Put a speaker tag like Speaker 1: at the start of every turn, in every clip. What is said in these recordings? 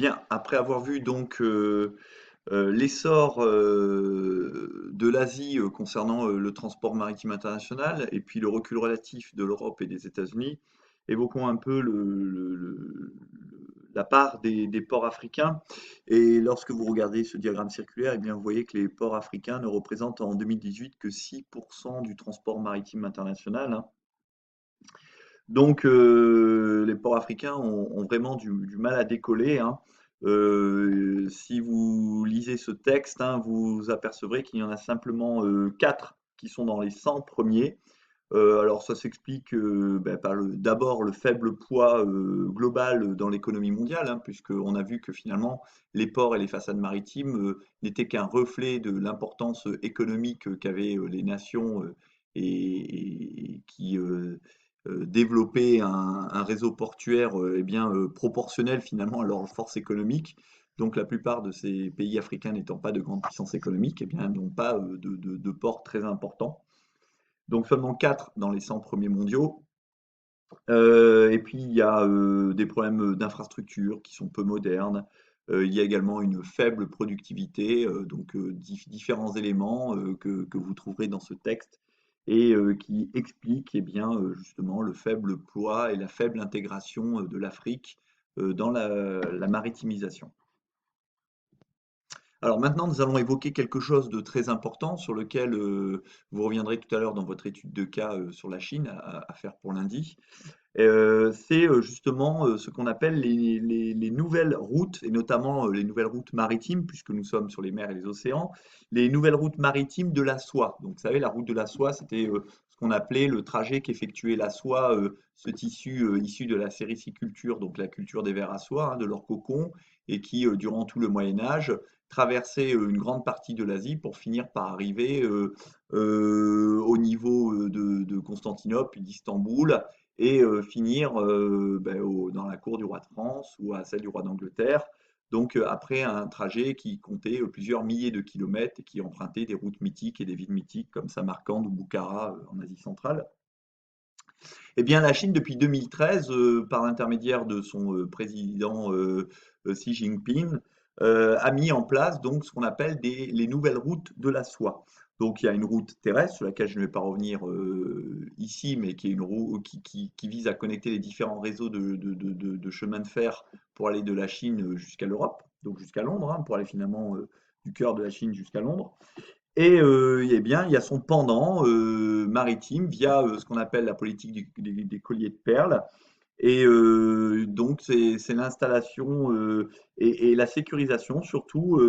Speaker 1: Bien, après avoir vu donc l'essor de l'Asie concernant le transport maritime international et puis le recul relatif de l'Europe et des États-Unis, évoquons un peu la part des ports africains. Et lorsque vous regardez ce diagramme circulaire, eh bien, vous voyez que les ports africains ne représentent en 2018 que 6% du transport maritime international, hein. Donc, les ports africains ont vraiment du mal à décoller, hein. Si vous lisez ce texte, hein, vous apercevrez qu'il y en a simplement 4 qui sont dans les 100 premiers. Alors ça s'explique par d'abord le faible poids global dans l'économie mondiale, hein, puisqu'on a vu que finalement les ports et les façades maritimes n'étaient qu'un reflet de l'importance économique qu'avaient les nations et qui développaient un réseau portuaire proportionnel finalement à leur force économique. Donc la plupart de ces pays africains n'étant pas de grande puissance économique, eh bien, n'ont pas de ports très importants. Donc seulement 4 dans les 100 premiers mondiaux. Et puis il y a des problèmes d'infrastructure qui sont peu modernes. Il y a également une faible productivité, différents éléments que vous trouverez dans ce texte et qui expliquent eh bien, justement le faible poids et la faible intégration de l'Afrique dans la maritimisation. Alors maintenant, nous allons évoquer quelque chose de très important sur lequel vous reviendrez tout à l'heure dans votre étude de cas sur la Chine à faire pour lundi. C'est justement ce qu'on appelle les nouvelles routes, et notamment les nouvelles routes maritimes, puisque nous sommes sur les mers et les océans, les nouvelles routes maritimes de la soie. Donc, vous savez, la route de la soie, c'était ce qu'on appelait le trajet qu'effectuait la soie, ce tissu issu de la sériciculture, donc la culture des vers à soie, hein, de leur cocon, et qui, durant tout le Moyen Âge, traversait une grande partie de l'Asie pour finir par arriver au niveau de Constantinople, puis d'Istanbul, et finir dans la cour du roi de France ou à celle du roi d'Angleterre. Donc après un trajet qui comptait plusieurs milliers de kilomètres et qui empruntait des routes mythiques et des villes mythiques comme Samarcande ou Boukhara en Asie centrale. Eh bien la Chine depuis 2013, par l'intermédiaire de son président Xi Jinping, a mis en place donc ce qu'on appelle les nouvelles routes de la soie. Donc il y a une route terrestre sur laquelle je ne vais pas revenir ici, mais qui est une route qui vise à connecter les différents réseaux de chemins de fer pour aller de la Chine jusqu'à l'Europe, donc jusqu'à Londres, hein, pour aller finalement du cœur de la Chine jusqu'à Londres. Et eh bien, il y a son pendant maritime via ce qu'on appelle la politique des colliers de perles. Et donc, c'est l'installation et la sécurisation, surtout,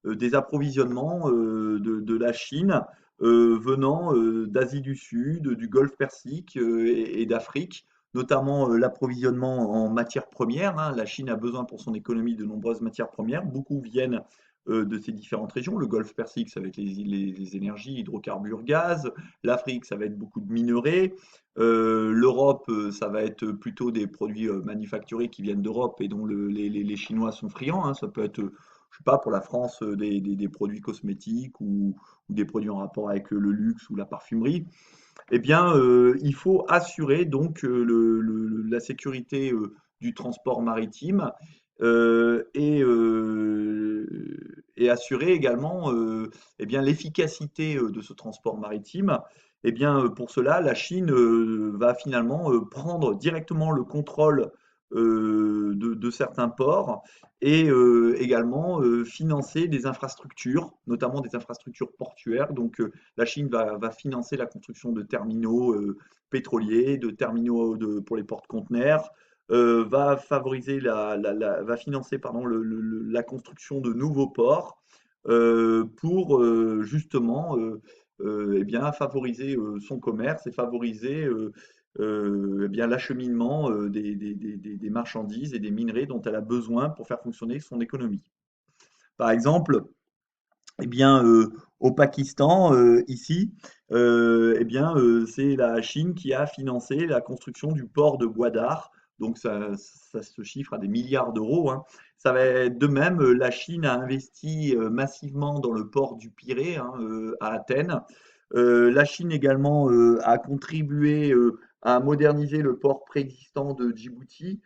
Speaker 1: des approvisionnements de la Chine venant d'Asie du Sud, du Golfe Persique et d'Afrique, notamment l'approvisionnement en matières premières, hein. La Chine a besoin pour son économie de nombreuses matières premières. Beaucoup viennent de ces différentes régions. Le Golfe Persique, ça va être les énergies, hydrocarbures, gaz. L'Afrique, ça va être beaucoup de minerais. L'Europe, ça va être plutôt des produits manufacturés qui viennent d'Europe et dont les Chinois sont friands, hein. Ça peut être, je sais pas, pour la France, des produits cosmétiques ou des produits en rapport avec le luxe ou la parfumerie. Eh bien, il faut assurer donc la sécurité du transport maritime et assurer également eh bien, l'efficacité de ce transport maritime. Eh bien, pour cela, la Chine va finalement prendre directement le contrôle de certains ports et également financer des infrastructures, notamment des infrastructures portuaires. Donc, la Chine va financer la construction de terminaux pétroliers, de terminaux pour les porte-conteneurs, va favoriser va financer pardon, la construction de nouveaux ports pour justement eh bien, favoriser son commerce et favoriser eh bien, l'acheminement des marchandises et des minerais dont elle a besoin pour faire fonctionner son économie. Par exemple, eh bien, au Pakistan, ici, eh bien, c'est la Chine qui a financé la construction du port de Gwadar. Donc ça se chiffre à des milliards d'euros, hein. Ça va être de même, la Chine a investi massivement dans le port du Pirée, hein, à Athènes. La Chine également a contribué à moderniser le port préexistant de Djibouti.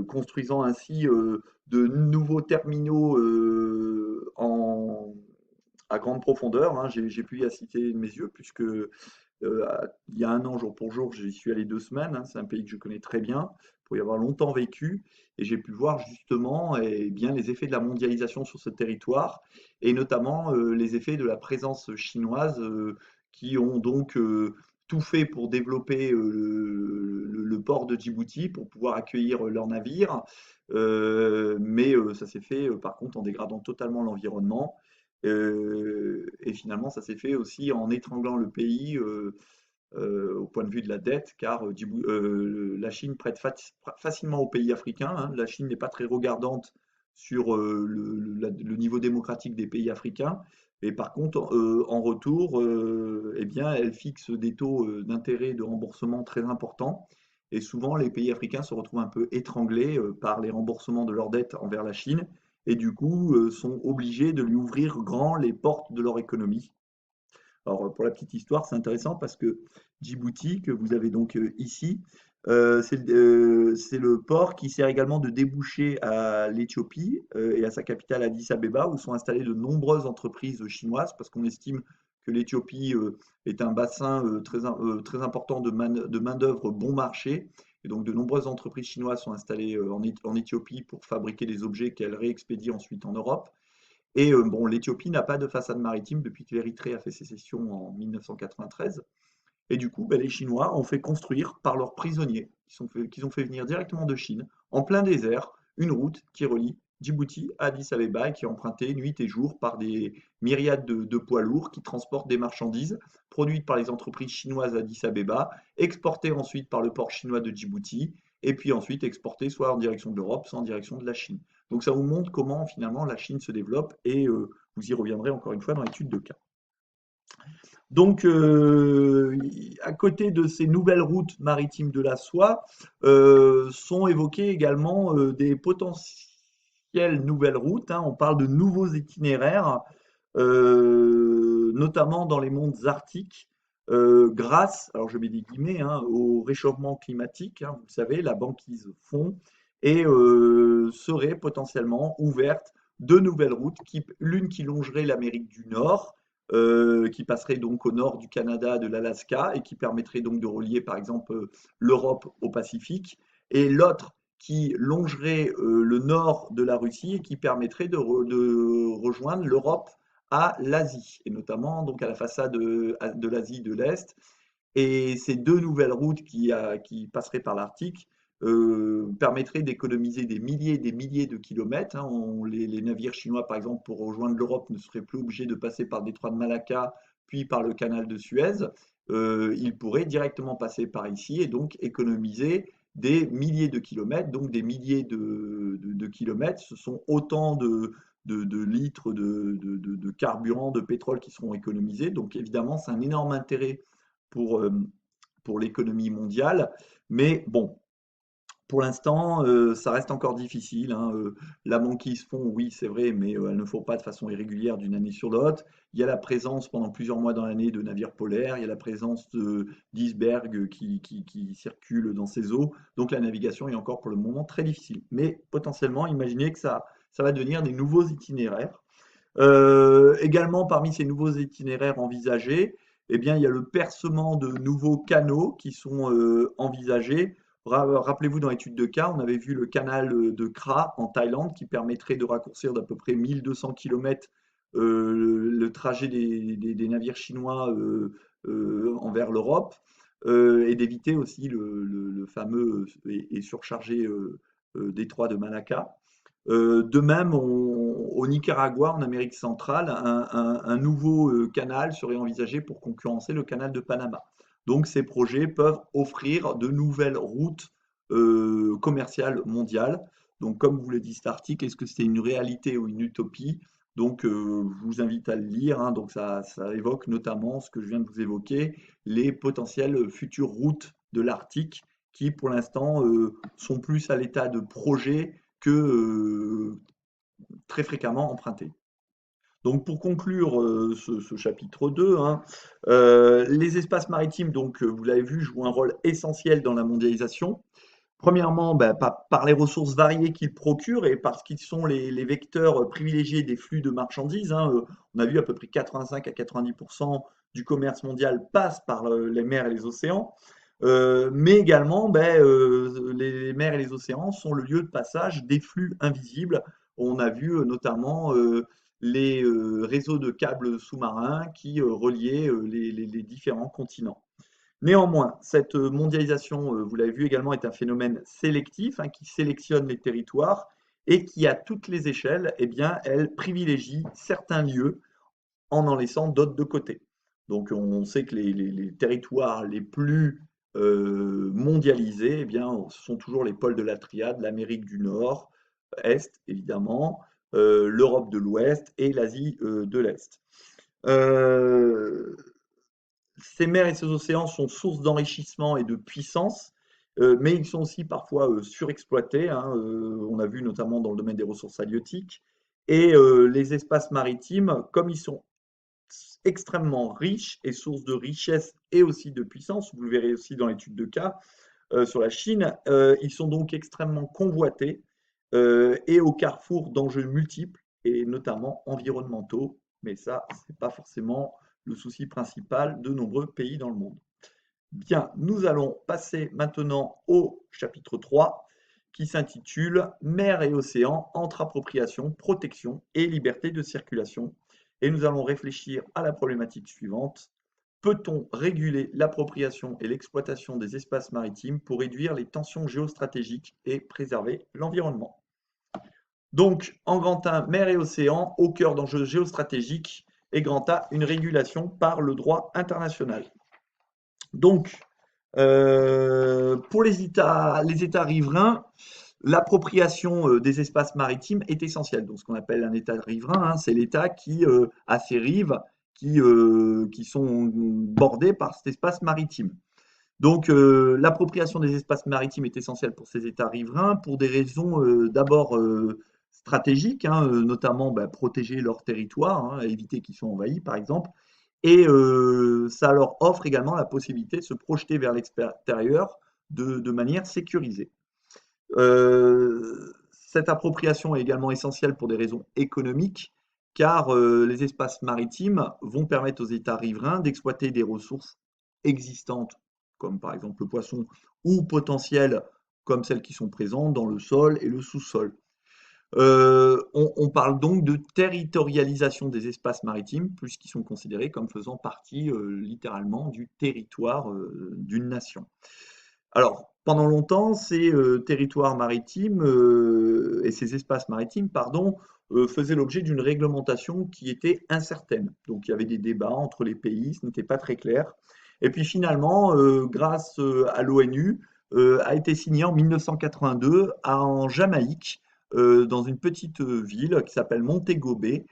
Speaker 1: construisant ainsi de nouveaux terminaux à grande profondeur, hein. J'ai pu y assister de mes yeux, puisque il y a un an, jour pour jour, j'y suis allé 2 semaines, hein. C'est un pays que je connais très bien, pour y avoir longtemps vécu, et j'ai pu voir justement bien, les effets de la mondialisation sur ce territoire, et notamment les effets de la présence chinoise qui ont donc tout fait pour développer le port de Djibouti, pour pouvoir accueillir leurs navires. Mais ça s'est fait par contre en dégradant totalement l'environnement. Et finalement, ça s'est fait aussi en étranglant le pays au point de vue de la dette, car la Chine prête facilement aux pays africains, hein. La Chine n'est pas très regardante sur le niveau démocratique des pays africains. Et par contre, en retour, eh bien, elle fixe des taux d'intérêt de remboursement très importants. Et souvent, les pays africains se retrouvent un peu étranglés par les remboursements de leurs dettes envers la Chine, et du coup sont obligés de lui ouvrir grand les portes de leur économie. Alors, pour la petite histoire, c'est intéressant parce que Djibouti, que vous avez donc ici, c'est le port qui sert également de débouché à l'Éthiopie et à sa capitale Addis Abeba, où sont installées de nombreuses entreprises chinoises, parce qu'on estime que l'Éthiopie est un bassin très important de main-d'œuvre bon marché. Et donc, de nombreuses entreprises chinoises sont installées en Éthiopie pour fabriquer des objets qu'elles réexpédient ensuite en Europe. Et bon, l'Éthiopie n'a pas de façade maritime depuis que l'Érythrée a fait sécession en 1993. Et du coup, ben, les Chinois ont fait construire par leurs prisonniers, qu'ils ont fait venir directement de Chine, en plein désert, une route qui relie Djibouti à Addis Abeba et qui est empruntée nuit et jour par des myriades de poids lourds qui transportent des marchandises produites par les entreprises chinoises à Addis Abeba, exportées ensuite par le port chinois de Djibouti, et puis ensuite exportées soit en direction de l'Europe, soit en direction de la Chine. Donc ça vous montre comment finalement la Chine se développe, et vous y reviendrez encore une fois dans l'étude de cas. Donc, à côté de ces nouvelles routes maritimes de la soie, sont évoquées également des potentielles nouvelles routes, hein. On parle de nouveaux itinéraires, notamment dans les mondes arctiques, grâce, alors je mets des guillemets, hein, au réchauffement climatique, hein. Vous le savez, la banquise fond, et seraient potentiellement ouvertes de nouvelles routes, l'une qui longerait l'Amérique du Nord, qui passerait donc au nord du Canada, de l'Alaska, et qui permettrait donc de relier par exemple l'Europe au Pacifique, et l'autre qui longerait le nord de la Russie et qui permettrait de rejoindre l'Europe à l'Asie, et notamment donc à la façade de l'Asie de l'Est. Et ces deux nouvelles routes qui passeraient par l'Arctique permettraient d'économiser des milliers et des milliers de kilomètres, hein. Les navires chinois, par exemple, pour rejoindre l'Europe, ne seraient plus obligés de passer par le détroit de Malacca, puis par le canal de Suez. Ils pourraient directement passer par ici et donc économiser des milliers de kilomètres, donc des milliers de kilomètres. Ce sont autant de litres de carburant, de pétrole qui seront économisés. Donc évidemment, c'est un énorme intérêt pour, pour l'économie mondiale. Mais bon, pour l'instant, ça reste encore difficile, hein. La banquise fond, oui, c'est vrai, mais elle ne fond pas de façon irrégulière d'une année sur l'autre. Il y a la présence pendant plusieurs mois dans l'année de navires polaires, il y a la présence d'icebergs qui circulent dans ces eaux. Donc la navigation est encore pour le moment très difficile. Mais potentiellement, imaginez que ça va devenir des nouveaux itinéraires. Également, parmi ces nouveaux itinéraires envisagés, eh bien, il y a le percement de nouveaux canaux qui sont envisagés. Rappelez-vous, dans l'étude de cas, on avait vu le canal de Kra en Thaïlande qui permettrait de raccourcir d'à peu près 1200 km le trajet des navires chinois envers l'Europe, et d'éviter aussi le fameux et surchargé détroit de Malacca. De même, au Nicaragua, en Amérique centrale, un nouveau canal serait envisagé pour concurrencer le canal de Panama. Donc ces projets peuvent offrir de nouvelles routes commerciales mondiales. Donc comme vous le dit cet article, est-ce que c'est une réalité ou une utopie? Donc je vous invite à le lire, hein. Donc ça évoque notamment ce que je viens de vous évoquer, les potentielles futures routes de l'Arctique qui pour l'instant sont plus à l'état de projet que très fréquemment emprunté. Donc pour conclure ce chapitre 2, hein, les espaces maritimes, donc vous l'avez vu, jouent un rôle essentiel dans la mondialisation. Premièrement, par les ressources variées qu'ils procurent et parce qu'ils sont les vecteurs privilégiés des flux de marchandises, hein. On a vu à peu près 85 à 90% du commerce mondial passe par les mers et les océans. Mais également, les mers et les océans sont le lieu de passage des flux invisibles. On a vu notamment les réseaux de câbles sous-marins qui reliaient les différents continents. Néanmoins, cette mondialisation, vous l'avez vu également, est un phénomène sélectif, hein, qui sélectionne les territoires et qui, à toutes les échelles, eh bien, elle privilégie certains lieux en laissant d'autres de côté. Donc, on sait que les territoires les plus mondialisés, eh bien, ce sont toujours les pôles de la triade, l'Amérique du Nord, Est, évidemment, l'Europe de l'Ouest et l'Asie de l'Est. Euh, ces mers et ces océans sont source d'enrichissement et de puissance, mais ils sont aussi parfois surexploités, hein, on a vu notamment dans le domaine des ressources halieutiques. Et les espaces maritimes, comme ils sont extrêmement riches et source de richesse et aussi de puissance, vous le verrez aussi dans l'étude de cas sur la Chine, ils sont donc extrêmement convoités et au carrefour d'enjeux multiples et notamment environnementaux. Mais ça, ce n'est pas forcément le souci principal de nombreux pays dans le monde. Bien, nous allons passer maintenant au chapitre 3 qui s'intitule Mer et océan entre appropriation, protection et liberté de circulation. Et nous allons réfléchir à la problématique suivante. Peut-on réguler l'appropriation et l'exploitation des espaces maritimes pour réduire les tensions géostratégiques et préserver l'environnement? Donc, en grand 1, mer et océan, au cœur d'enjeux géostratégiques, et grand A, une régulation par le droit international. Donc, pour les États riverains, l'appropriation des espaces maritimes est essentielle. Donc, ce qu'on appelle un État riverain, hein, c'est l'État qui a ses rives qui sont bordées par cet espace maritime. Donc, l'appropriation des espaces maritimes est essentielle pour ces États riverains pour des raisons d'abord stratégiques, hein, notamment protéger leur territoire, hein, éviter qu'ils soient envahis, par exemple. Et ça leur offre également la possibilité de se projeter vers l'extérieur de manière sécurisée. Cette appropriation est également essentielle pour des raisons économiques, car les espaces maritimes vont permettre aux États riverains d'exploiter des ressources existantes, comme par exemple le poisson, ou potentielles, comme celles qui sont présentes dans le sol et le sous-sol. On parle donc de territorialisation des espaces maritimes, puisqu'ils sont considérés comme faisant partie littéralement du territoire d'une nation. Alors, pendant longtemps, ces territoires maritimes et ces espaces maritimes, pardon, faisaient l'objet d'une réglementation qui était incertaine. Donc, il y avait des débats entre les pays, ce n'était pas très clair. Et puis finalement, grâce à l'ONU, a été signé en 1982 en Jamaïque, dans une petite ville qui s'appelle Montego Bay,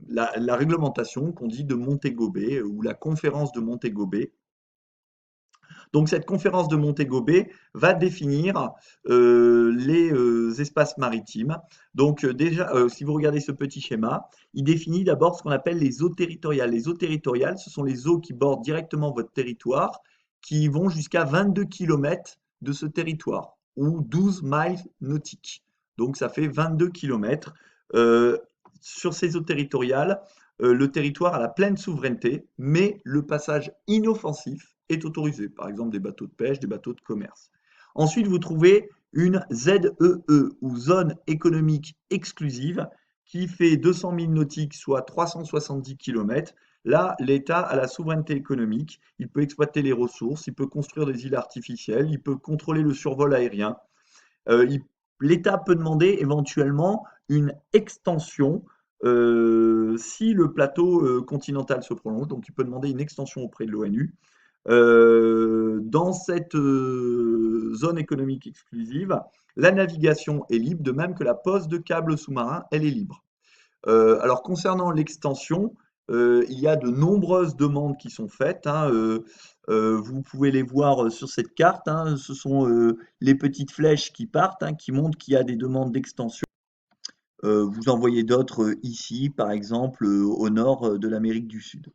Speaker 1: la réglementation qu'on dit de Montego Bay ou la conférence de Montego Bay. Donc cette conférence de Montego Bay va définir les espaces maritimes. Donc déjà, si vous regardez ce petit schéma, il définit d'abord ce qu'on appelle les eaux territoriales. Les eaux territoriales, ce sont les eaux qui bordent directement votre territoire, qui vont jusqu'à 22 km de ce territoire, ou 12 miles nautiques. Donc ça fait 22 km. Sur ces eaux territoriales, le territoire a la pleine souveraineté, mais le passage inoffensif est autorisé. Par exemple, des bateaux de pêche, des bateaux de commerce. Ensuite, vous trouvez une ZEE, ou zone économique exclusive, qui fait 200 000 nautiques, soit 370 km. Là, l'État a la souveraineté économique. Il peut exploiter les ressources, il peut construire des îles artificielles, il peut contrôler le survol aérien. L'État peut demander éventuellement une extension si le plateau continental se prolonge. Donc, il peut demander une extension auprès de l'ONU. Dans cette zone économique exclusive, la navigation est libre, de même que la pose de câbles sous-marins, elle est libre. Alors concernant l'extension, il y a de nombreuses demandes qui sont faites, hein, vous pouvez les voir sur cette carte, hein, ce sont les petites flèches qui partent, hein, qui montrent qu'il y a des demandes d'extension. Vous en voyez d'autres ici, par exemple au nord de l'Amérique du Sud.